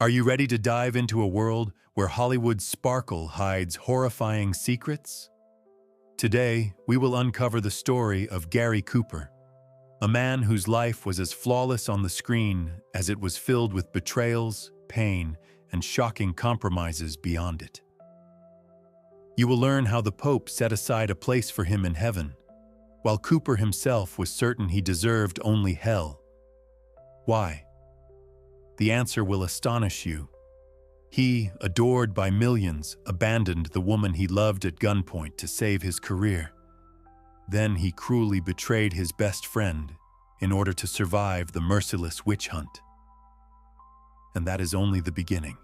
Are you ready to dive into a world where Hollywood's sparkle hides horrifying secrets? Today, we will uncover the story of Gary Cooper, a man whose life was as flawless on the screen as it was filled with betrayals, pain, and shocking compromises beyond it. You will learn how the Pope set aside a place for him in heaven, while Cooper himself was certain he deserved only hell. Why? The answer will astonish you. He, adored by millions, abandoned the woman he loved at gunpoint to save his career. Then he cruelly betrayed his best friend in order to survive the merciless witch hunt. And that is only the beginning.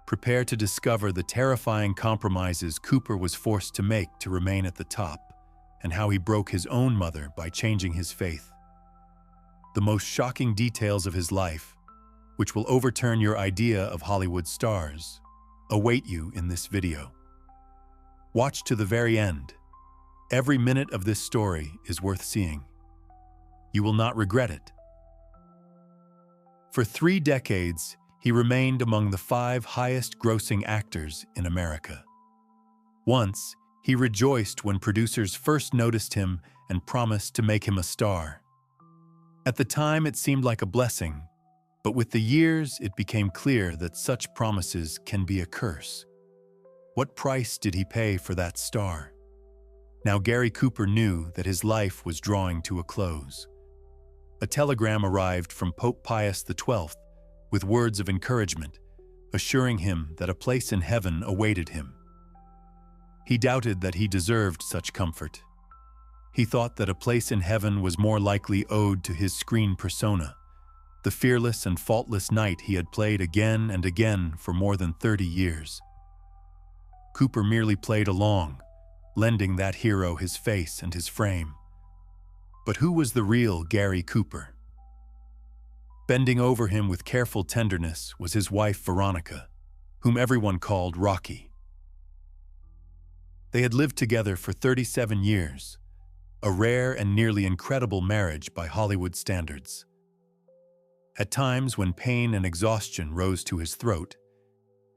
Prepare to discover the terrifying compromises Cooper was forced to make to remain at the top, and how he broke his own mother by changing his faith. The most shocking details of his life, which will overturn your idea of Hollywood stars, await you in this video. Watch to the very end. Every minute of this story is worth seeing. You will not regret it. For 3 decades, he remained among the 5 highest-grossing actors in America. Once, he rejoiced when producers first noticed him and promised to make him a star. At the time, it seemed like a blessing, but with the years, it became clear that such promises can be a curse. What price did he pay for that star? Now Gary Cooper knew that his life was drawing to a close. A telegram arrived from Pope Pius XII with words of encouragement, assuring him that a place in heaven awaited him. He doubted that he deserved such comfort. He thought that a place in heaven was more likely owed to his screen persona, the fearless and faultless knight he had played again and again for more than 30 years. Cooper merely played along, lending that hero his face and his frame. But who was the real Gary Cooper? Bending over him with careful tenderness was his wife Veronica, whom everyone called Rocky. They had lived together for 37 years, a rare and nearly incredible marriage by Hollywood standards. At times, when pain and exhaustion rose to his throat,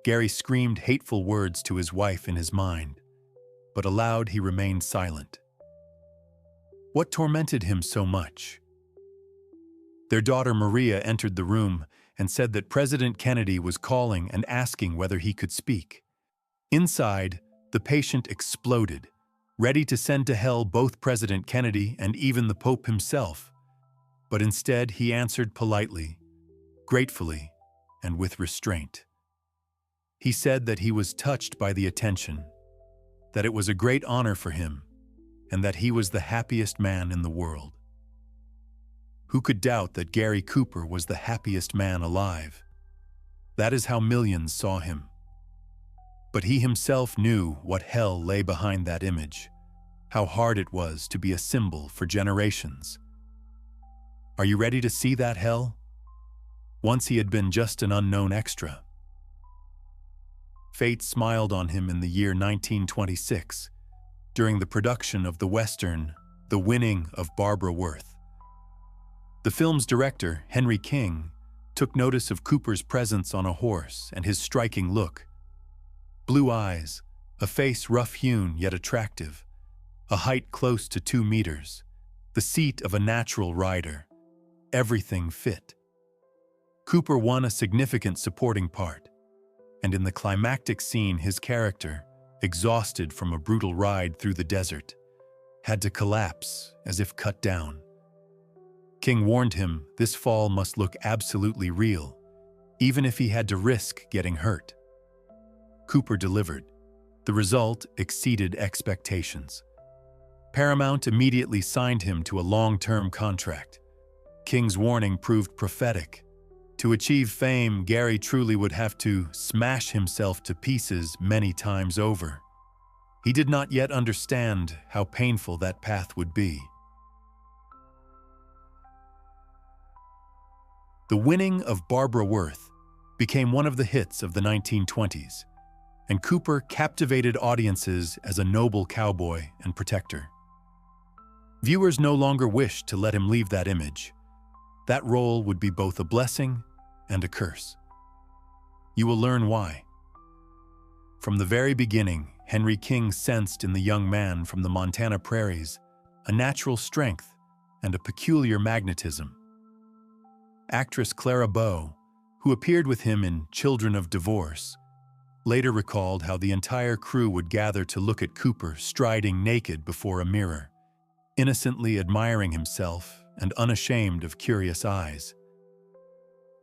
Gary screamed hateful words to his wife in his mind, but aloud he remained silent. What tormented him so much? Their daughter Maria entered the room and said that President Kennedy was calling and asking whether he could speak. Inside, the patient exploded, ready to send to hell both President Kennedy and even the Pope himself. But instead, he answered politely, gratefully, and with restraint. He said that he was touched by the attention, that it was a great honor for him, and that he was the happiest man in the world. Who could doubt that Gary Cooper was the happiest man alive? That is how millions saw him. But he himself knew what hell lay behind that image, how hard it was to be a symbol for generations. Are you ready to see that hell? Once he had been just an unknown extra. Fate smiled on him in the year 1926, during the production of the Western, The Winning of Barbara Worth. The film's director, Henry King, took notice of Cooper's presence on a horse and his striking look. Blue eyes, a face rough-hewn yet attractive, a height close to 2 meters, the seat of a natural rider. Everything fit. Cooper won a significant supporting part, and in the climactic scene his character, exhausted from a brutal ride through the desert, had to collapse as if cut down. King warned him this fall must look absolutely real, even if he had to risk getting hurt. Cooper delivered. The result exceeded expectations. Paramount immediately signed him to a long-term contract. King's warning proved prophetic. To achieve fame, Gary truly would have to smash himself to pieces many times over. He did not yet understand how painful that path would be. The Winning of Barbara Worth became one of the hits of the 1920s, and Cooper captivated audiences as a noble cowboy and protector. Viewers no longer wished to let him leave that image. That role would be both a blessing and a curse. You will learn why. From the very beginning, Henry King sensed in the young man from the Montana prairies a natural strength and a peculiar magnetism. Actress Clara Bow, who appeared with him in Children of Divorce, later recalled how the entire crew would gather to look at Cooper striding naked before a mirror, innocently admiring himself and unashamed of curious eyes.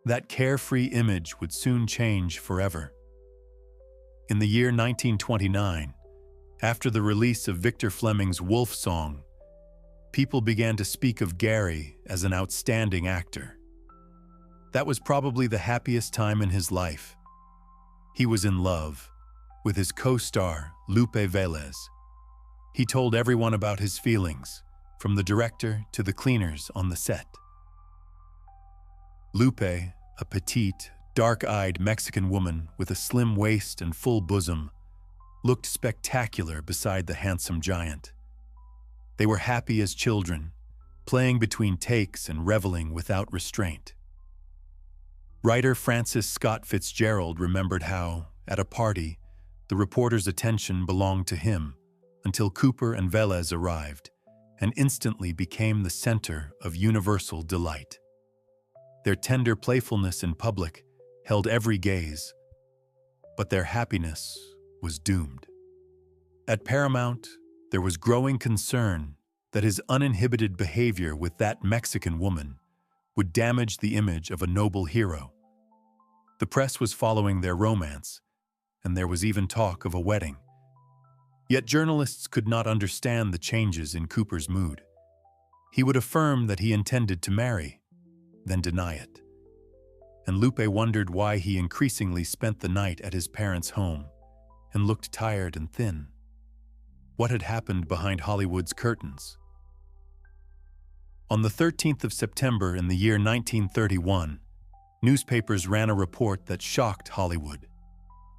That carefree image would soon change forever. In the year 1929, after the release of Victor Fleming's Wolf Song, people began to speak of Gary as an outstanding actor. That was probably the happiest time in his life. He was in love with his co-star, Lupe Vélez. He told everyone about his feelings, from the director to the cleaners on the set. Lupe, a petite, dark-eyed Mexican woman with a slim waist and full bosom, looked spectacular beside the handsome giant. They were happy as children, playing between takes and reveling without restraint. Writer Francis Scott Fitzgerald remembered how, at a party, the reporter's attention belonged to him until Cooper and Vélez arrived and instantly became the center of universal delight. Their tender playfulness in public held every gaze, but their happiness was doomed. At Paramount, there was growing concern that his uninhibited behavior with that Mexican woman would damage the image of a noble hero. The press was following their romance, and there was even talk of a wedding. Yet journalists could not understand the changes in Cooper's mood. He would affirm that he intended to marry, then deny it. And Lupe wondered why he increasingly spent the night at his parents' home and looked tired and thin. What had happened behind Hollywood's curtains? On the 13th of September in the year 1931, newspapers ran a report that shocked Hollywood.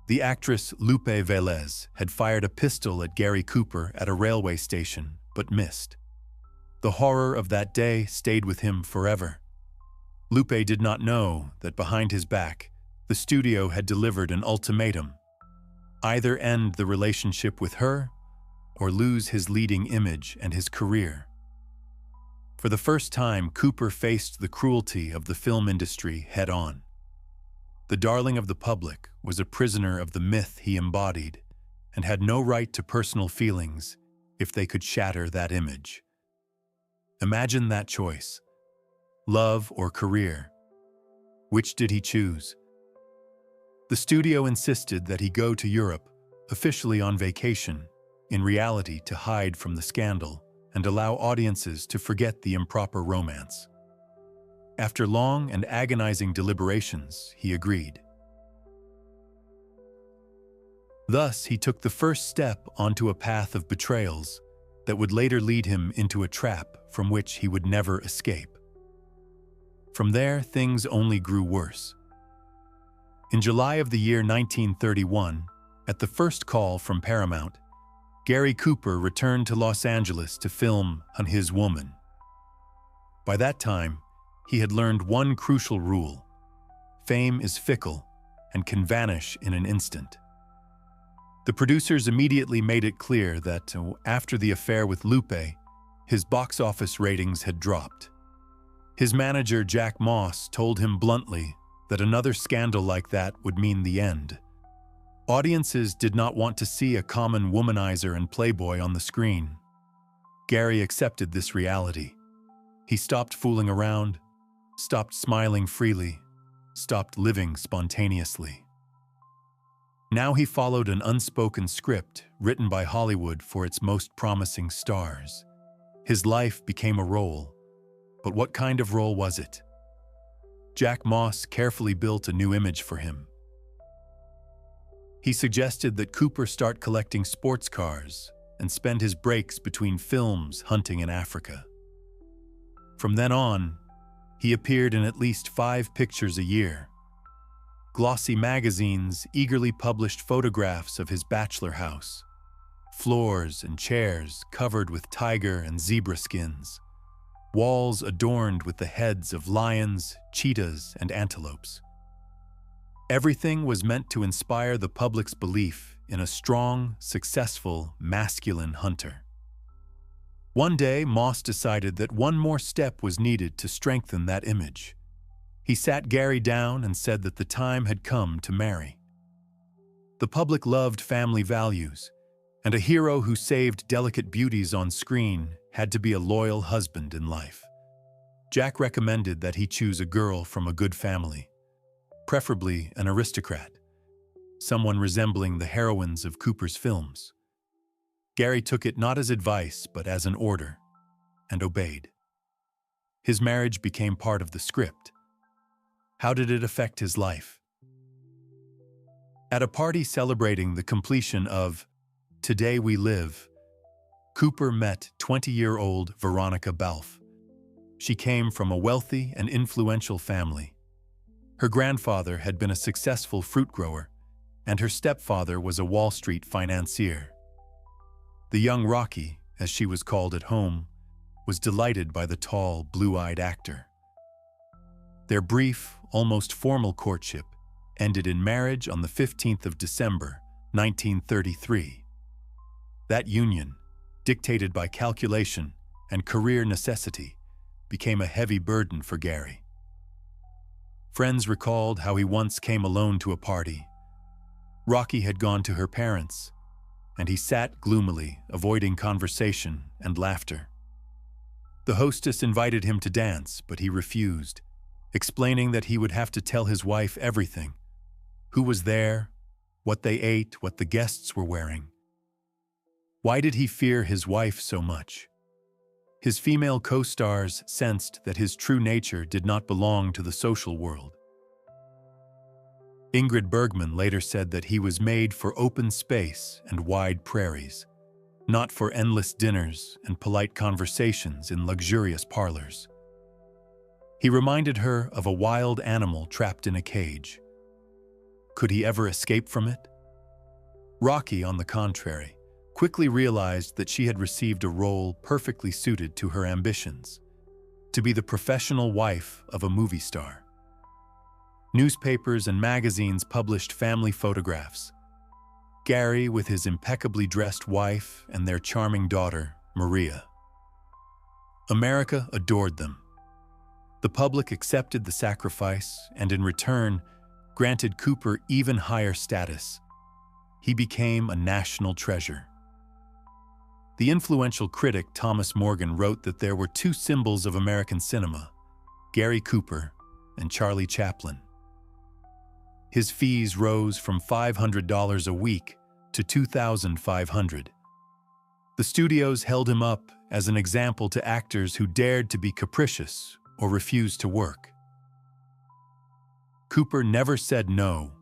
The actress Lupe Vélez had fired a pistol at Gary Cooper at a railway station, but missed. The horror of that day stayed with him forever. Lupe did not know that behind his back, the studio had delivered an ultimatum: either end the relationship with her or lose his leading image and his career. For the first time, Cooper faced the cruelty of the film industry head-on. The darling of the public was a prisoner of the myth he embodied and had no right to personal feelings if they could shatter that image. Imagine that choice: love or career. Which did he choose? The studio insisted that he go to Europe, officially on vacation, in reality to hide from the scandal and allow audiences to forget the improper romance. After long and agonizing deliberations, he agreed. Thus, he took the first step onto a path of betrayals that would later lead him into a trap from which he would never escape. From there, things only grew worse. In July of the year 1931, at the first call from Paramount, Gary Cooper returned to Los Angeles to film On His Woman. By that time, he had learned one crucial rule: fame is fickle and can vanish in an instant. The producers immediately made it clear that, after the affair with Lupe, his box office ratings had dropped. His manager, Jack Moss, told him bluntly that another scandal like that would mean the end. Audiences did not want to see a common womanizer and playboy on the screen. Gary accepted this reality. He stopped fooling around, stopped smiling freely, stopped living spontaneously. Now he followed an unspoken script written by Hollywood for its most promising stars. His life became a role, but what kind of role was it? Jack Moss carefully built a new image for him. He suggested that Cooper start collecting sports cars and spend his breaks between films hunting in Africa. From then on, he appeared in at least 5 pictures a year. Glossy magazines eagerly published photographs of his bachelor house, floors and chairs covered with tiger and zebra skins, walls adorned with the heads of lions, cheetahs, and antelopes. Everything was meant to inspire the public's belief in a strong, successful, masculine hunter. One day, Moss decided that one more step was needed to strengthen that image. He sat Gary down and said that the time had come to marry. The public loved family values, and a hero who saved delicate beauties on screen had to be a loyal husband in life. Jack recommended that he choose a girl from a good family, preferably an aristocrat, someone resembling the heroines of Cooper's films. Gary took it not as advice but as an order, and obeyed. His marriage became part of the script. How did it affect his life? At a party celebrating the completion of Today We Live, Cooper met 20-year-old Veronica Balfe. She came from a wealthy and influential family. Her grandfather had been a successful fruit grower, and her stepfather was a Wall Street financier. The young Rocky, as she was called at home, was delighted by the tall, blue-eyed actor. Their brief, almost formal courtship ended in marriage on the 15th of December, 1933. That union, dictated by calculation and career necessity, became a heavy burden for Gary. Friends recalled how he once came alone to a party. Rocky had gone to her parents, and he sat gloomily, avoiding conversation and laughter. The hostess invited him to dance, but he refused, explaining that he would have to tell his wife everything: who was there, what they ate, what the guests were wearing. Why did he fear his wife so much? His female co-stars sensed that his true nature did not belong to the social world. Ingrid Bergman later said that he was made for open space and wide prairies, not for endless dinners and polite conversations in luxurious parlors. He reminded her of a wild animal trapped in a cage. Could he ever escape from it? Rocky, on the contrary, quickly realized that she had received a role perfectly suited to her ambitions: to be the professional wife of a movie star. Newspapers and magazines published family photographs. Gary with his impeccably dressed wife and their charming daughter, Maria. America adored them. The public accepted the sacrifice and, in return, granted Cooper even higher status. He became a national treasure. The influential critic Thomas Morgan wrote that there were two symbols of American cinema: Gary Cooper and Charlie Chaplin. His fees rose from $500 a week to $2,500. The studios held him up as an example to actors who dared to be capricious or refused to work. Cooper never said no.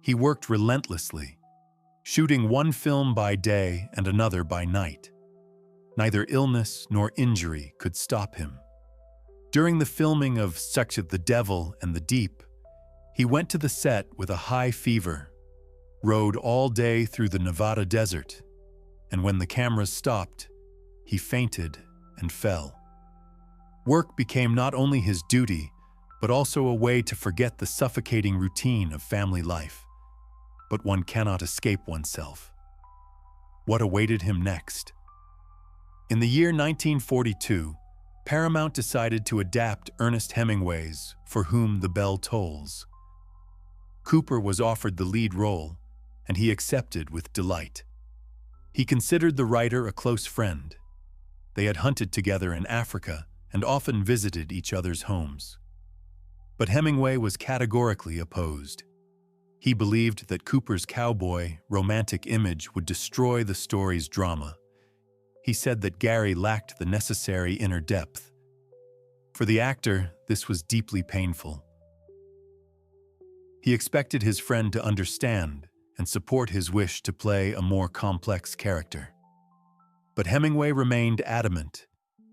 He worked relentlessly, shooting one film by day and another by night. Neither illness nor injury could stop him. During the filming of Such as the Devil and the Deep, he went to the set with a high fever, rode all day through the Nevada desert, and when the cameras stopped, he fainted and fell. Work became not only his duty, but also a way to forget the suffocating routine of family life. But one cannot escape oneself. What awaited him next? In the year 1942, Paramount decided to adapt Ernest Hemingway's For Whom the Bell Tolls. Cooper was offered the lead role, and he accepted with delight. He considered the writer a close friend. They had hunted together in Africa and often visited each other's homes. But Hemingway was categorically opposed. He believed that Cooper's cowboy, romantic image would destroy the story's drama. He said that Gary lacked the necessary inner depth. For the actor, this was deeply painful. He expected his friend to understand and support his wish to play a more complex character. But Hemingway remained adamant,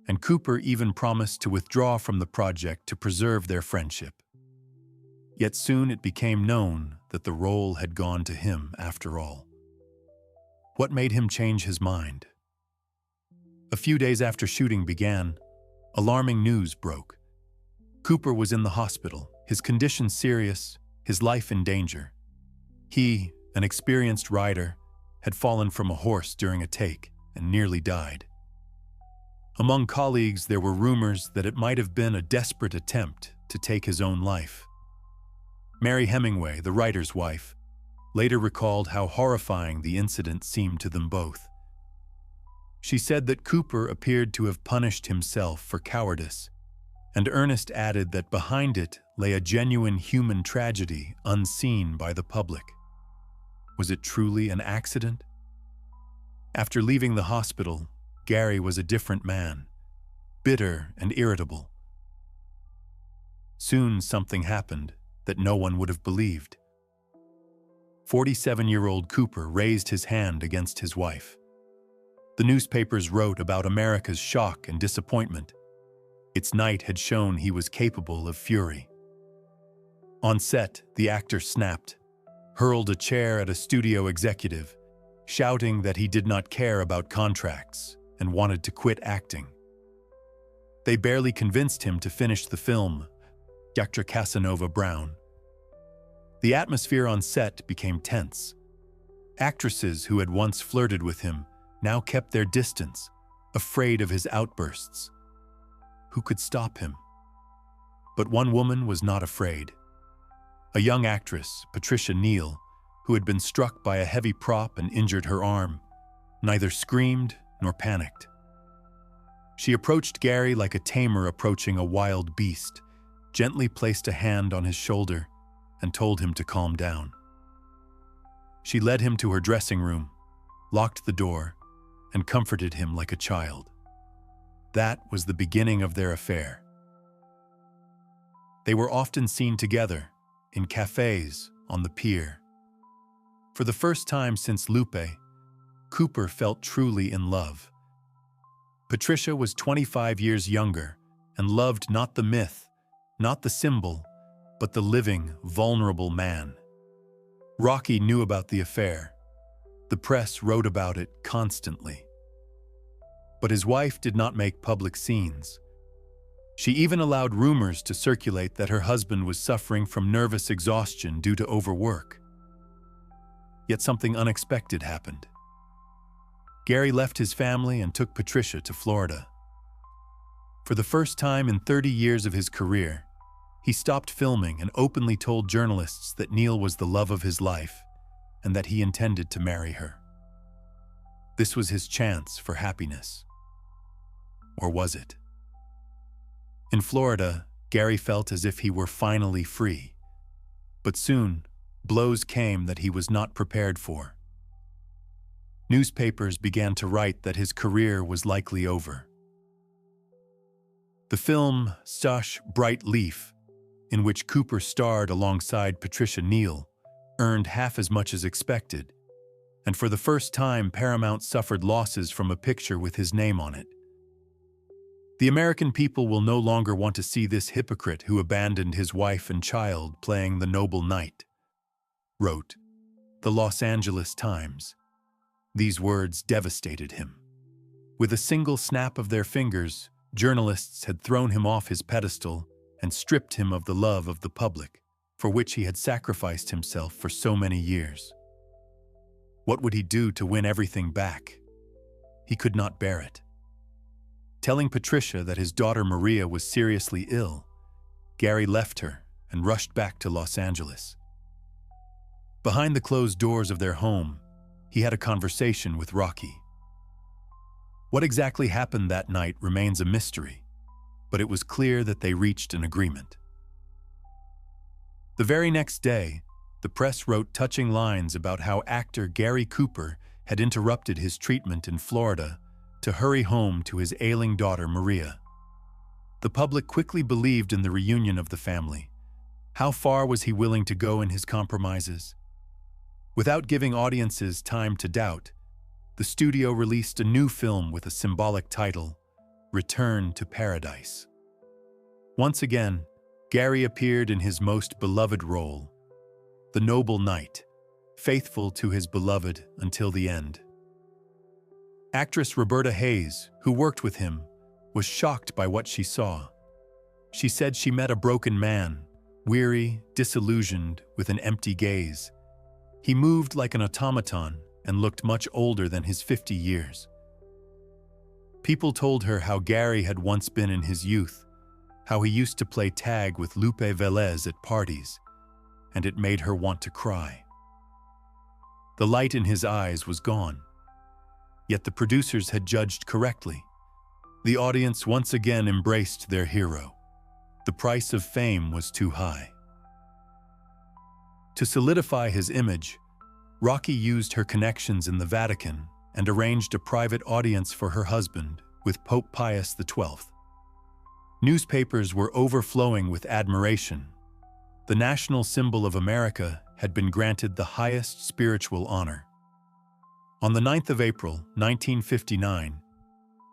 and Cooper even promised to withdraw from the project to preserve their friendship. Yet soon it became known that the role had gone to him after all. What made him change his mind? A few days after shooting began, alarming news broke. Cooper was in the hospital, his condition serious, his life in danger. He, an experienced rider, had fallen from a horse during a take and nearly died. Among colleagues, there were rumors that it might have been a desperate attempt to take his own life. Mary Hemingway, the writer's wife, later recalled how horrifying the incident seemed to them both. She said that Cooper appeared to have punished himself for cowardice, and Ernest added that behind it lay a genuine human tragedy unseen by the public. Was it truly an accident? After leaving the hospital, Gary was a different man, bitter and irritable. Soon something happened that no one would have believed. 47-year-old Cooper raised his hand against his wife. The newspapers wrote about America's shock and disappointment. Its night had shown he was capable of fury. On set, the actor snapped, hurled a chair at a studio executive, shouting that he did not care about contracts and wanted to quit acting. They barely convinced him to finish the film, Dr. Casanova Brown. The atmosphere on set became tense. Actresses who had once flirted with him now kept their distance, afraid of his outbursts. Who could stop him? But one woman was not afraid. A young actress, Patricia Neal, who had been struck by a heavy prop and injured her arm, neither screamed nor panicked. She approached Gary like a tamer approaching a wild beast, gently placed a hand on his shoulder, and told him to calm down. She led him to her dressing room, locked the door, and comforted him like a child. That was the beginning of their affair. They were often seen together, in cafes, on the pier. For the first time since Lupe, Cooper felt truly in love. Patricia was 25 years younger and loved not the myth, not the symbol, but the living, vulnerable man. Rocky knew about the affair. The press wrote about it constantly. But his wife did not make public scenes. She even allowed rumors to circulate that her husband was suffering from nervous exhaustion due to overwork. Yet something unexpected happened. Gary left his family and took Patricia to Florida. For the first time in 30 years of his career, he stopped filming and openly told journalists that Neal was the love of his life and that he intended to marry her. This was his chance for happiness. Or was it? In Florida, Gary felt as if he were finally free. But soon, blows came that he was not prepared for. Newspapers began to write that his career was likely over. The film Stash Bright Leaf, in which Cooper starred alongside Patricia Neal, earned half as much as expected, and for the first time Paramount suffered losses from a picture with his name on it. The American people will no longer want to see this hypocrite who abandoned his wife and child playing the noble knight, wrote the Los Angeles Times. These words devastated him. With a single snap of their fingers, journalists had thrown him off his pedestal and stripped him of the love of the public, for which he had sacrificed himself for so many years. What would he do to win everything back? He could not bear it. Telling Patricia that his daughter Maria was seriously ill, Gary left her and rushed back to Los Angeles. Behind the closed doors of their home, he had a conversation with Rocky. What exactly happened that night remains a mystery, but it was clear that they reached an agreement. The very next day, the press wrote touching lines about how actor Gary Cooper had interrupted his treatment in Florida to hurry home to his ailing daughter Maria. The public quickly believed in the reunion of the family. How far was he willing to go in his compromises? Without giving audiences time to doubt, the studio released a new film with a symbolic title, Return to Paradise. Once again, Gary appeared in his most beloved role, the noble knight, faithful to his beloved until the end. Actress Roberta Hayes, who worked with him, was shocked by what she saw. She said she met a broken man, weary, disillusioned, with an empty gaze. He moved like an automaton and looked much older than his 50 years. People told her how Gary had once been in his youth, how he used to play tag with Lupe Vélez at parties, and it made her want to cry. The light in his eyes was gone. Yet the producers had judged correctly. The audience once again embraced their hero. The price of fame was too high. To solidify his image, Rocky used her connections in the Vatican and arranged a private audience for her husband with Pope Pius XII. Newspapers were overflowing with admiration. The national symbol of America had been granted the highest spiritual honor. On the 9th of April, 1959,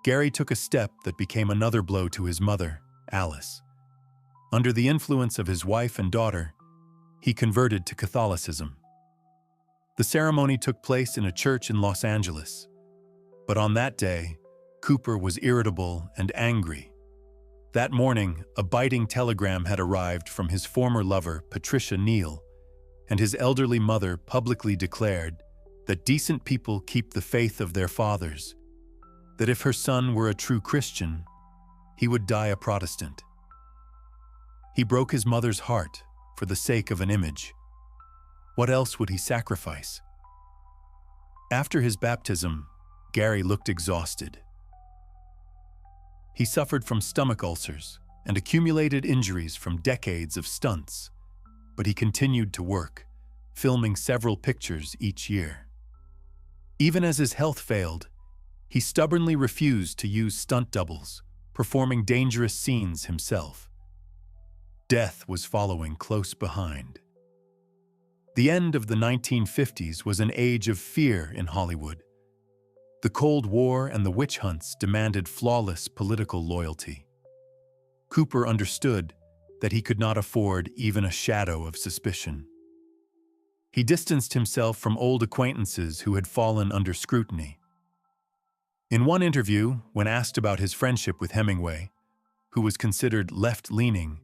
Gary took a step that became another blow to his mother, Alice. Under the influence of his wife and daughter, he converted to Catholicism. The ceremony took place in a church in Los Angeles. But on that day, Cooper was irritable and angry. That morning, a biting telegram had arrived from his former lover, Patricia Neal, and his elderly mother publicly declared that decent people keep the faith of their fathers, that if her son were a true Christian, he would die a Protestant. He broke his mother's heart for the sake of an image. What else would he sacrifice? After his baptism, Gary looked exhausted. He suffered from stomach ulcers and accumulated injuries from decades of stunts, but he continued to work, filming several pictures each year. Even as his health failed, he stubbornly refused to use stunt doubles, performing dangerous scenes himself. Death was following close behind. The end of the 1950s was an age of fear in Hollywood. The Cold War and the witch hunts demanded flawless political loyalty. Cooper understood that he could not afford even a shadow of suspicion. He distanced himself from old acquaintances who had fallen under scrutiny. In one interview, when asked about his friendship with Hemingway, who was considered left-leaning,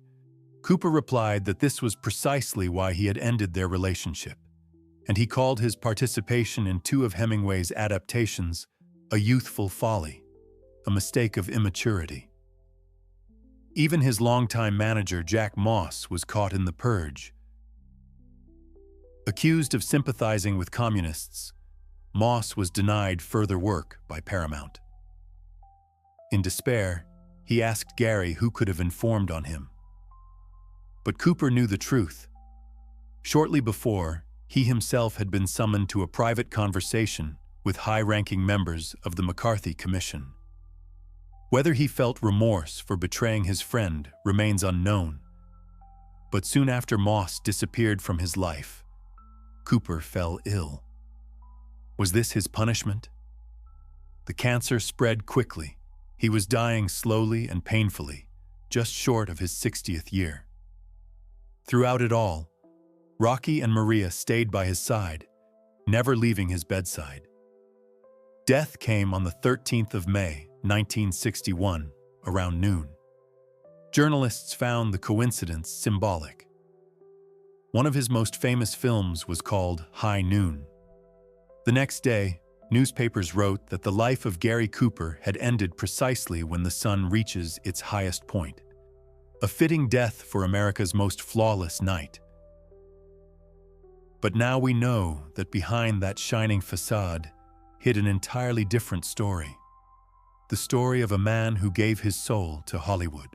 Cooper replied that this was precisely why he had ended their relationship, and he called his participation in two of Hemingway's adaptations a youthful folly, a mistake of immaturity. Even his longtime manager, Jack Moss, was caught in the purge. Accused of sympathizing with communists, Moss was denied further work by Paramount. In despair, he asked Gary who could have informed on him. But Cooper knew the truth. Shortly before, he himself had been summoned to a private conversation with high-ranking members of the McCarthy Commission. Whether he felt remorse for betraying his friend remains unknown. But soon after Moss disappeared from his life, Cooper fell ill. Was this his punishment? The cancer spread quickly. He was dying slowly and painfully, just short of his 60th year. Throughout it all, Rocky and Maria stayed by his side, never leaving his bedside. Death came on the 13th of May, 1961, around noon. Journalists found the coincidence symbolic. One of his most famous films was called High Noon. The next day, newspapers wrote that the life of Gary Cooper had ended precisely when the sun reaches its highest point. A fitting death for America's most flawless night. But now we know that behind that shining facade hid an entirely different story. The story of a man who gave his soul to Hollywood.